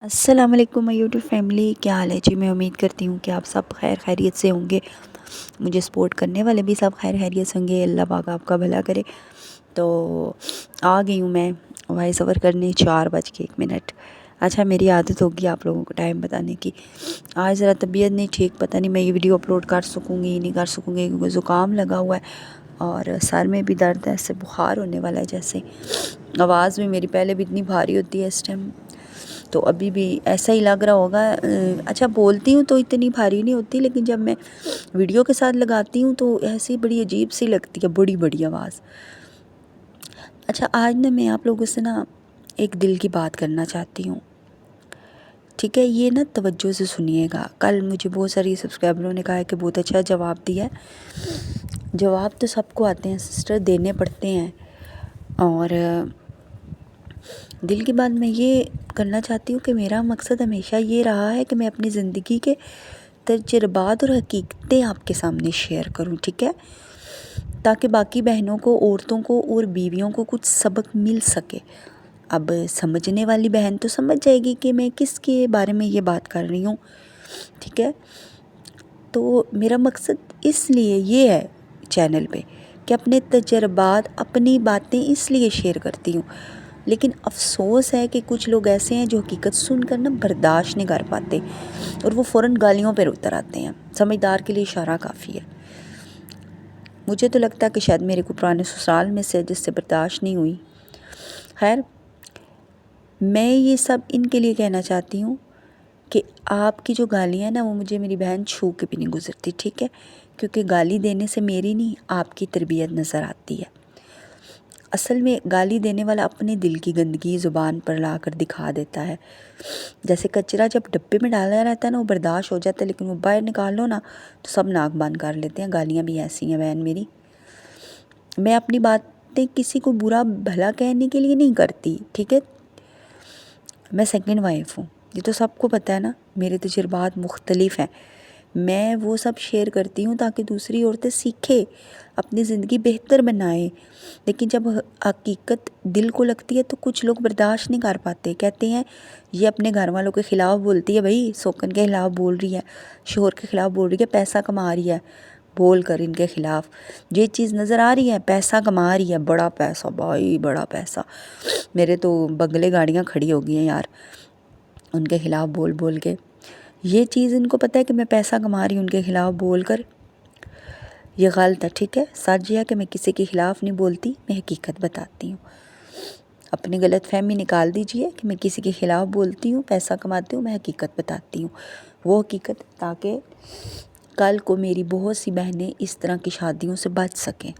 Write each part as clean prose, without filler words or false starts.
السلام علیکم مائی YouTube family, کیا حال ہے جی؟ میں امید کرتی ہوں کہ آپ سب خیر خیریت سے ہوں گے، مجھے سپورٹ کرنے والے بھی سب خیر خیریت سے ہوں گے، اللہ پاک آپ کا بھلا کرے۔ تو آ گئی ہوں میں وائس اوور کرنے 4:01۔ اچھا، میری عادت ہوگی آپ لوگوں کو ٹائم بتانے کی۔ آج ذرا طبیعت نہیں ٹھیک، پتہ نہیں میں یہ ویڈیو اپلوڈ کر سکوں گی نہیں کر سکوں گی، کیونکہ زکام لگا ہوا ہے اور سر میں بھی درد ہے، ایسے بخار ہونے والا ہے جیسے۔ آواز بھی میری پہلے بھی اتنی بھاری ہوتی ہے، اس ٹائم تو ابھی بھی ایسا ہی لگ رہا ہوگا۔ اچھا، بولتی ہوں تو اتنی بھاری نہیں ہوتی، لیکن جب میں ویڈیو کے ساتھ لگاتی ہوں تو ایسی بڑی عجیب سی لگتی ہے، بڑی بڑی آواز۔ اچھا، آج میں آپ لوگوں سے ایک دل کی بات کرنا چاہتی ہوں، ٹھیک ہے؟ یہ توجہ سے سنیے گا۔ کل مجھے بہت ساری سبسکرائبروں نے کہا ہے کہ بہت اچھا جواب دیا ہے۔ جواب تو سب کو آتے ہیں سسٹر، دینے پڑتے ہیں، اور دل کی بات میں یہ کرنا چاہتی ہوں کہ میرا مقصد ہمیشہ یہ رہا ہے کہ میں اپنی زندگی کے تجربات اور حقیقتیں آپ کے سامنے شیئر کروں، ٹھیک ہے؟ تاکہ باقی بہنوں کو، عورتوں کو اور بیویوں کو کچھ سبق مل سکے۔ اب سمجھنے والی بہن تو سمجھ جائے گی کہ میں کس کے بارے میں یہ بات کر رہی ہوں، ٹھیک ہے؟ تو میرا مقصد اس لیے یہ ہے چینل پہ کہ اپنے تجربات، اپنی باتیں اس لیے شیئر کرتی ہوں، لیکن افسوس ہے کہ کچھ لوگ ایسے ہیں جو حقیقت سن کر برداشت نہیں کر پاتے اور وہ فوراً گالیوں پہ اتر آتے ہیں۔ سمجھدار کے لیے اشارہ کافی ہے۔ مجھے تو لگتا ہے کہ شاید میرے کو پرانے سسرال میں سے جس سے برداشت نہیں ہوئی۔ خیر، میں یہ سب ان کے لیے کہنا چاہتی ہوں کہ آپ کی جو گالیاں ہیں وہ مجھے میری بہن چھو کے بھی نہیں گزرتی، ٹھیک ہے؟ کیونکہ گالی دینے سے میری نہیں، آپ کی تربیت نظر آتی ہے۔ اصل میں گالی دینے والا اپنے دل کی گندگی زبان پر لا کر دکھا دیتا ہے۔ جیسے کچرا جب ڈبے میں ڈالا رہتا ہے وہ برداشت ہو جاتا ہے، لیکن وہ باہر نکالو تو سب ناک بند کر لیتے ہیں۔ گالیاں بھی ایسی ہیں بہن میری۔ میں اپنی باتیں کسی کو برا بھلا کہنے کے لیے نہیں کرتی، ٹھیک ہے؟ میں سیکنڈ وائف ہوں، یہ تو سب کو پتہ ہے میرے تجربات مختلف ہیں، میں وہ سب شیئر کرتی ہوں تاکہ دوسری عورتیں سیکھیں، اپنی زندگی بہتر بنائیں۔ لیکن جب حقیقت دل کو لگتی ہے تو کچھ لوگ برداشت نہیں کر پاتے، کہتے ہیں یہ اپنے گھر والوں کے خلاف بولتی ہے، بھائی سوکن کے خلاف بول رہی ہے، شوہر کے خلاف بول رہی ہے، پیسہ کما رہی ہے بول کر ان کے خلاف۔ یہ چیز نظر آ رہی ہے، پیسہ کما رہی ہے، بڑا پیسہ بھائی، بڑا پیسہ۔ میرے تو بنگلے گاڑیاں کھڑی ہو گئی ہیں یار ان کے خلاف بول بول کے۔ یہ چیز ان کو پتہ ہے کہ میں پیسہ کما رہی ہوں ان کے خلاف بول کر، یہ غلط ہے، ٹھیک ہے؟ سچ یہ ہے کہ میں کسی کے خلاف نہیں بولتی، میں حقیقت بتاتی ہوں۔ اپنی غلط فہمی نکال دیجئے کہ میں کسی کے خلاف بولتی ہوں، پیسہ کماتی ہوں، میں حقیقت بتاتی ہوں۔ وہ حقیقت تاکہ کل کو میری بہت سی بہنیں اس طرح کی شادیوں سے بچ سکیں،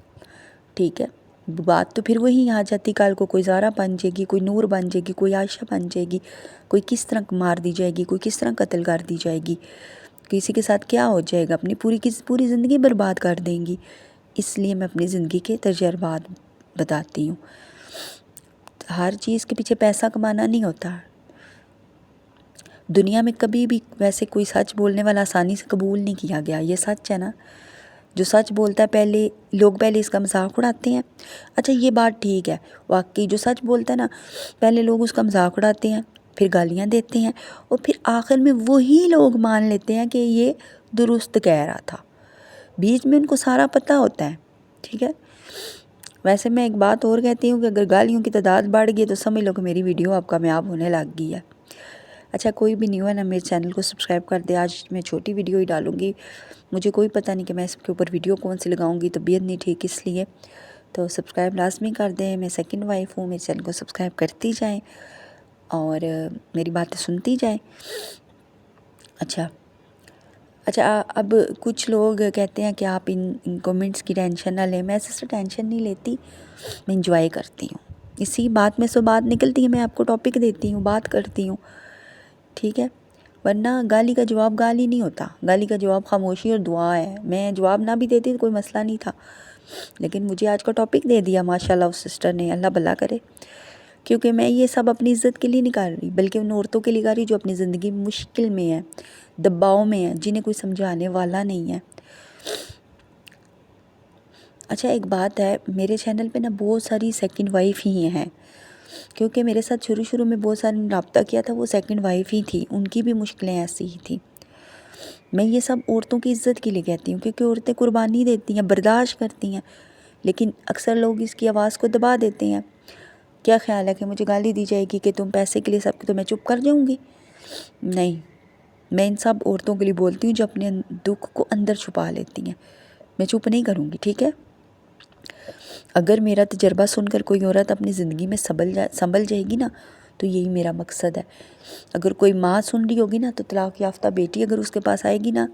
ٹھیک ہے؟ بات تو پھر وہی آ جاتی، کل کو کوئی زارا بن جائے گی، کوئی نور بن جائے گی، کوئی عائشہ بن جائے گی، کوئی کس طرح مار دی جائے گی، کوئی کس طرح قتل کر دی جائے گی، کسی کے ساتھ کیا ہو جائے گا، اپنی پوری زندگی برباد کر دیں گی۔ اس لیے میں اپنی زندگی کے تجربات بتاتی ہوں۔ ہر چیز کے پیچھے پیسہ کمانا نہیں ہوتا۔ دنیا میں کبھی بھی ویسے کوئی سچ بولنے والا آسانی سے قبول نہیں کیا گیا، یہ سچ ہے جو سچ بولتا ہے لوگ پہلے اس کا مذاق اڑاتے ہیں۔ اچھا، یہ بات ٹھیک ہے، واقعی جو سچ بولتا ہے پہلے لوگ اس کا مذاق اڑاتے ہیں، پھر گالیاں دیتے ہیں، اور پھر آخر میں وہی لوگ مان لیتے ہیں کہ یہ درست کہہ رہا تھا۔ بیچ میں ان کو سارا پتہ ہوتا ہے، ٹھیک ہے؟ ویسے میں ایک بات اور کہتی ہوں کہ اگر گالیوں کی تعداد بڑھ گئی تو سمجھ لو کہ میری ویڈیو اب کامیاب ہونے لگ گئی ہے۔ اچھا، کوئی بھی نیو ہے میرے چینل کو سبسکرائب کر دے۔ آج میں چھوٹی ویڈیو ہی ڈالوں گی، مجھے کوئی پتہ نہیں کہ میں اس کے اوپر ویڈیو کون سی لگاؤں گی، طبیعت نہیں ٹھیک اس لیے، تو سبسکرائب لازمی کر دیں۔ میں سیکنڈ وائف ہوں، میرے چینل کو سبسکرائب کرتی جائیں اور میری باتیں سنتی جائیں۔ اچھا، اب کچھ لوگ کہتے ہیں کہ آپ ان کومنٹس کی ٹینشن نہ لیں۔ میں سسٹر ٹینشن نہیں لیتی، میں انجوائے کرتی ہوں۔ اسی بات میں سے بات نکلتی ہے، میں آپ کو ٹاپک دیتی ہوں، بات کرتی ہوں، ٹھیک ہے؟ ورنہ گالی کا جواب گالی نہیں ہوتا، گالی کا جواب خاموشی اور دعا ہے۔ میں جواب نہ بھی دیتی تو کوئی مسئلہ نہیں تھا، لیکن مجھے آج کا ٹاپک دے دیا ماشاءاللہ اس سسٹر نے، اللہ بھلا کرے۔ کیونکہ میں یہ سب اپنی عزت کے لیے نہیں کر رہی، بلکہ ان عورتوں کے لیے کر رہی جو اپنی زندگی مشکل میں ہیں، دباؤ میں ہیں، جنہیں کوئی سمجھانے والا نہیں ہے۔ اچھا، ایک بات ہے، میرے چینل پہ بہت ساری سیکنڈ وائف ہی ہیں، کیونکہ میرے ساتھ شروع میں بہت سارے رابطہ کیا تھا، وہ سیکنڈ وائف ہی تھی، ان کی بھی مشکلیں ایسی ہی تھیں۔ میں یہ سب عورتوں کی عزت کے لیے کہتی ہوں، کیونکہ عورتیں قربانی دیتی ہیں، برداشت کرتی ہیں، لیکن اکثر لوگ اس کی آواز کو دبا دیتے ہیں۔ کیا خیال ہے کہ مجھے گالی دی جائے گی کہ تم پیسے کے لیے سب، تو میں چپ کر جاؤں گی؟ نہیں، میں ان سب عورتوں کے لیے بولتی ہوں جو اپنے دکھ کو اندر چھپا لیتی ہیں، میں چپ نہیں کروں گی، ٹھیک ہے؟ اگر میرا تجربہ سن کر کوئی عورت اپنی زندگی میں سنبھل جائے گی نا، تو یہی میرا مقصد ہے۔ اگر کوئی ماں سن رہی ہوگی نا، تو طلاق یافتہ بیٹی اگر اس کے پاس آئے گی نا،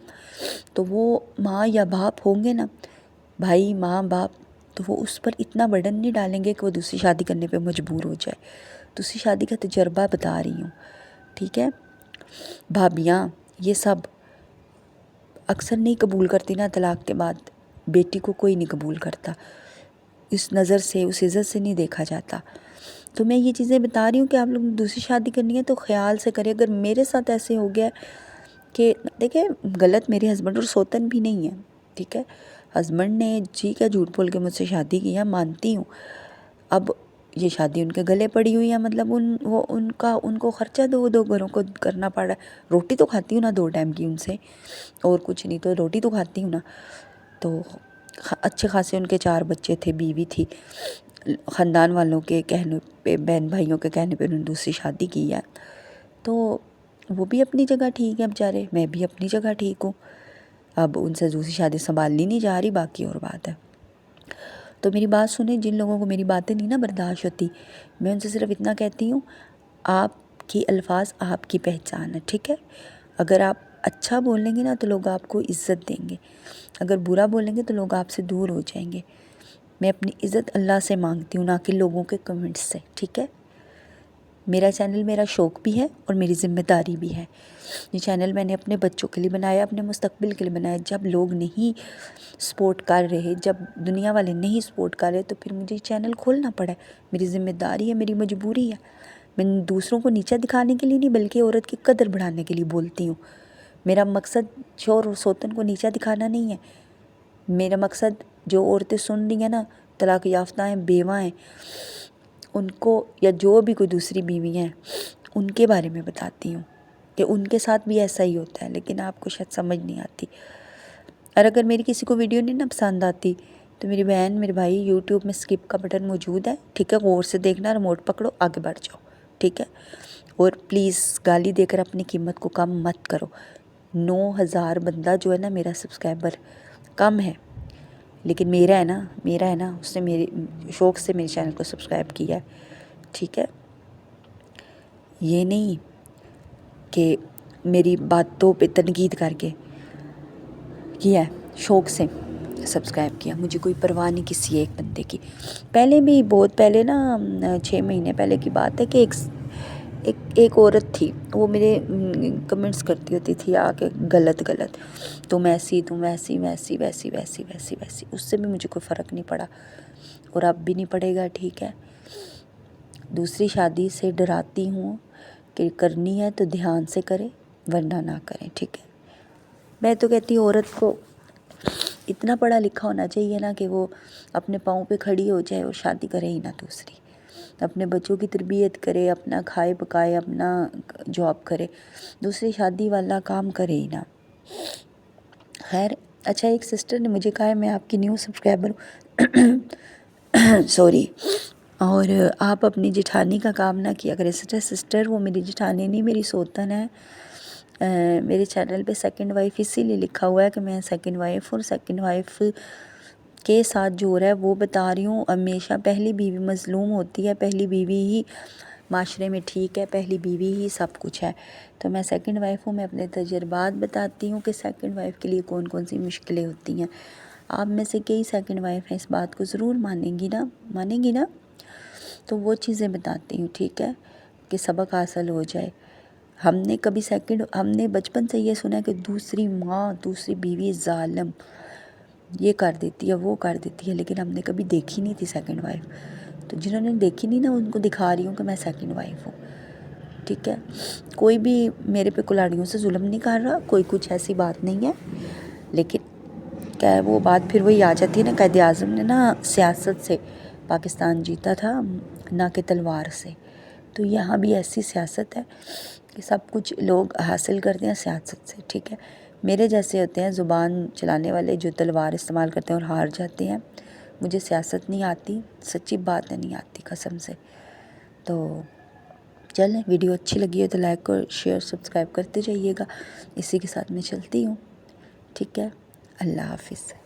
تو وہ ماں یا باپ ہوں گے نا، بھائی ماں باپ، تو وہ اس پر اتنا برڈن نہیں ڈالیں گے کہ وہ دوسری شادی کرنے پہ مجبور ہو جائے۔ دوسری شادی کا تجربہ بتا رہی ہوں، ٹھیک ہے؟ بھابیاں یہ سب اکثر نہیں قبول کرتی نا، طلاق کے بعد بیٹی کو کوئی نہیں قبول کرتا، اس نظر سے، اس عزت سے نہیں دیکھا جاتا۔ تو میں یہ چیزیں بتا رہی ہوں کہ آپ لوگ دوسری شادی کرنی ہے تو خیال سے کریں۔ اگر میرے ساتھ ایسے ہو گیا کہ دیکھیں، غلط میرے ہسبینڈ اور سوتن بھی نہیں ہے، ٹھیک ہے؟ ہسبینڈ نے ٹھیک ہے جھوٹ بول کے مجھ سے شادی کی ہے، مانتی ہوں۔ اب یہ شادی ان کے گلے پڑی ہوئی ہے، مطلب ان کو خرچہ دو گھروں کو کرنا پڑ رہا ہے۔ روٹی تو کھاتی ہوں نا 2 ٹائم کی ان سے، اور کچھ نہیں، تو روٹی تو کھاتی ہوں نا۔ تو اچھے خاصے ان کے 4 بچے تھے، بیوی تھی، خاندان والوں کے کہنے پہ، بہن بھائیوں کے کہنے پہ انہوں نے دوسری شادی کی ہے۔ تو وہ بھی اپنی جگہ ٹھیک ہے بیچارے، میں بھی اپنی جگہ ٹھیک ہوں۔ اب ان سے دوسری شادی سنبھالنی نہیں جا رہی، باقی اور بات ہے۔ تو میری بات سنیں، جن لوگوں کو میری باتیں نہیں نا برداشت ہوتی، میں ان سے صرف اتنا کہتی ہوں، آپ کی الفاظ آپ کی پہچان ہے، ٹھیک ہے؟ اگر آپ اچھا بولیں گے نا تو لوگ آپ کو عزت دیں گے، اگر برا بولیں گے تو لوگ آپ سے دور ہو جائیں گے۔ میں اپنی عزت اللہ سے مانگتی ہوں، نہ کہ لوگوں کے کمنٹس سے، ٹھیک ہے؟ میرا چینل میرا شوق بھی ہے اور میری ذمہ داری بھی ہے۔ یہ چینل میں نے اپنے بچوں کے لیے بنایا، اپنے مستقبل کے لیے بنایا۔ جب لوگ نہیں سپورٹ کر رہے، جب دنیا والے نہیں سپورٹ کر رہے، تو پھر مجھے چینل کھولنا پڑا ہے۔ میری ذمہ داری ہے، میری مجبوری ہے۔ میں دوسروں کو نیچا دکھانے کے لیے نہیں، بلکہ عورت کی قدر بڑھانے کے لیے بولتی ہوں۔ میرا مقصد شوہر اور سوتن کو نیچا دکھانا نہیں ہے۔ میرا مقصد جو عورتیں سن رہی ہیں نا، طلاق یافتہ ہیں، بیوہ ہیں، ان کو، یا جو بھی کوئی دوسری بیوی ہیں، ان کے بارے میں بتاتی ہوں کہ ان کے ساتھ بھی ایسا ہی ہوتا ہے، لیکن آپ کو شاید سمجھ نہیں آتی۔ اور اگر میری کسی کو ویڈیو نہیں نا پسند آتی، تو میری بہن، میرے بھائی، یوٹیوب میں سکپ کا بٹن موجود ہے، ٹھیک ہے؟ غور سے دیکھنا، ریموٹ پکڑو، آگے بڑھ جاؤ، ٹھیک ہے؟ اور پلیز گالی دے کر اپنی قیمت کو کم مت کرو۔ 9000 بندہ جو ہے نا میرا سبسکرائبر کم ہے، لیکن میرا ہے نا، اس نے میرے شوق سے میرے چینل کو سبسکرائب کیا ہے، ٹھیک ہے؟ یہ نہیں کہ میری باتوں پہ تنقید کر کے کیا ہے، شوق سے سبسکرائب کیا، مجھے کوئی پرواہ نہیں کسی ایک بندے کی۔ پہلے بھی، بہت پہلے نا، 6 مہینے پہلے کی بات ہے کہ ایک عورت تھی، وہ میرے کمنٹس کرتی ہوتی تھی آ کے غلط، تم ایسی، تم ویسی، اس سے بھی مجھے کوئی فرق نہیں پڑا، اور اب بھی نہیں پڑے گا، ٹھیک ہے؟ دوسری شادی سے ڈراتی ہوں کہ کرنی ہے تو دھیان سے کرے، ورنہ نہ کریں، ٹھیک ہے؟ میں تو کہتی ہوں عورت کو اتنا پڑھا لکھا ہونا چاہیے نا کہ وہ اپنے پاؤں پہ کھڑی ہو جائے اور شادی کرے ہی نہ دوسری، اپنے بچوں کی تربیت کرے، اپنا کھائے پکائے، اپنا جاب کرے، دوسری شادی والا کام کرے ہی نہ۔ خیر، اچھا، ایک سسٹر نے مجھے کہا ہے، میں آپ کی نیو سبسکرائبر ہوں، سوری، اور آپ اپنی جٹھانی کا کام نہ کیا کریں۔ سسٹر، وہ میری جٹھانی نہیں، میری سوتن ہے۔ میرے چینل پہ سیکنڈ وائف اسی لیے لکھا ہوا ہے کہ میں سیکنڈ وائف، اور سیکنڈ وائف کے ساتھ جو ہو رہا ہے وہ بتا رہی ہوں۔ ہمیشہ پہلی بیوی مظلوم ہوتی ہے، پہلی بیوی ہی معاشرے میں ٹھیک ہے، پہلی بیوی ہی سب کچھ ہے۔ تو میں سیکنڈ وائف ہوں، میں اپنے تجربات بتاتی ہوں کہ سیکنڈ وائف کے لیے کون کون سی مشکلیں ہوتی ہیں۔ آپ میں سے کئی سیکنڈ وائف ہیں، اس بات کو ضرور مانیں گی نا؟ تو وہ چیزیں بتاتی ہوں، ٹھیک ہے؟ کہ سبق حاصل ہو جائے۔ ہم نے بچپن سے یہ سنا ہے کہ دوسری ماں، دوسری بیوی ظالم، یہ کر دیتی ہے، وہ کر دیتی ہے، لیکن ہم نے کبھی دیکھی نہیں تھی سیکنڈ وائف۔ تو جنہوں نے دیکھی نہیں نا، ان کو دکھا رہی ہوں کہ میں سیکنڈ وائف ہوں، ٹھیک ہے؟ کوئی بھی میرے پہ کلاڑیوں سے ظلم نہیں کر رہا، کوئی کچھ ایسی بات نہیں ہے، لیکن کیا ہے، وہ بات پھر وہی آ جاتی ہے نا، قائد اعظم نے نا سیاست سے پاکستان جیتا تھا نہ کہ تلوار سے۔ تو یہاں بھی ایسی سیاست ہے کہ سب کچھ لوگ حاصل کرتے ہیں سیاست سے، ٹھیک ہے۔ میرے جیسے ہوتے ہیں زبان چلانے والے جو تلوار استعمال کرتے ہیں اور ہار جاتے ہیں۔ مجھے سیاست نہیں آتی، سچی بات ہے، نہیں آتی قسم سے۔ تو چلیں، ویڈیو اچھی لگی ہے تو لائک اور شیئر سبسکرائب کرتے جائیے گا۔ اسی کے ساتھ میں چلتی ہوں، ٹھیک ہے۔ اللہ حافظ۔